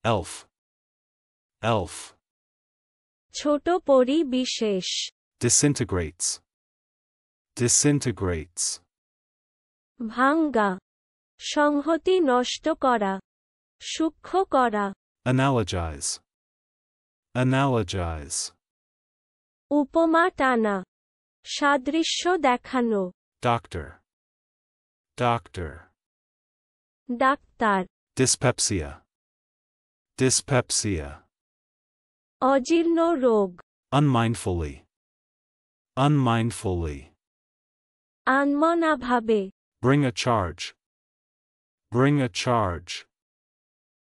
elf, elf. ছোট পরিবিশেষ। Disintegrates, disintegrates. ভাঙ্গা, সংহতি নষ্ট করা, সূক্ষ্ম করা। Analogize, analogize. উপমা টানা, সাদৃশ্য দেখানো। Doctor, doctor. Doctor. Dyspepsia, dyspepsia. অজীর্ণ রোগ। Unmindfully, unmindfully. আনমনাভাবে। Bring a charge, bring a charge.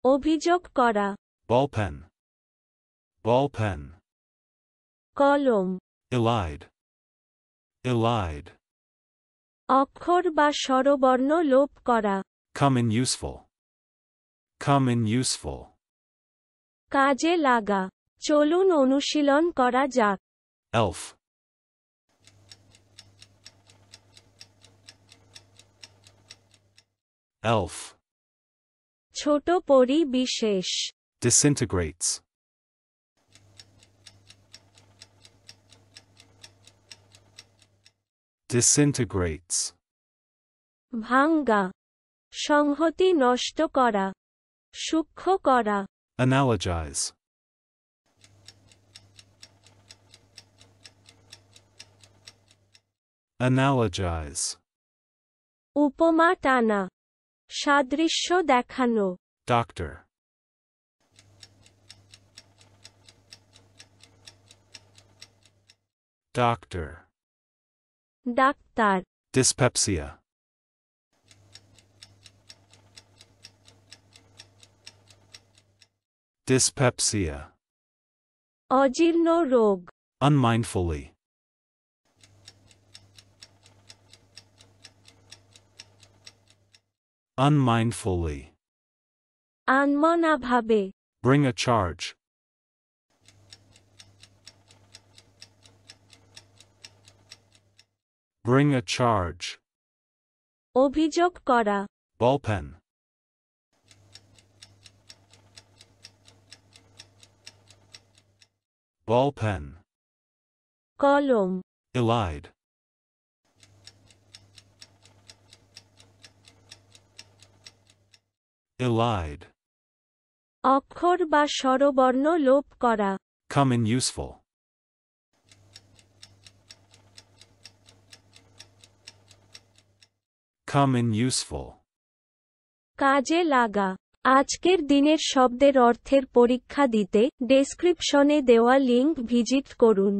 অভিযোগ করা। Ballpen, ballpen. কলম। Elide, elide. অক্ষর বা স্বরবর্ণ লোপ করা। Come in useful, come in useful. কাজে লাগা। চলুন অনুশীলন করা যাক। Elf, elf. ছোট পরিবিশেষ। Disintegrates, disintegrates. ভাঙ্গা, সংহতি নষ্ট করা, সূক্ষ্ম করা। Analogize, analogize. উপমা টানা, সাদৃশ্য দেখানো। Doctor, doctor. Doctor. Dyspepsia, dyspepsia. অজীর্ণ রোগ। Unmindfully, unmindfully. আনমনাভাবে। Bring a charge, bring a charge. অভিযোগ করা। Ballpen, ballpen. কলম। Elide, elide. অক্ষর বা স্বরবর্ণ লোপ করা। Come in useful, come in useful. কাজে লাগা। আজকের দিনের শব্দের অর্থের পরীক্ষা দিতে ডেসক্রিপশনে দেওয়া লিংক ভিজিট করুন।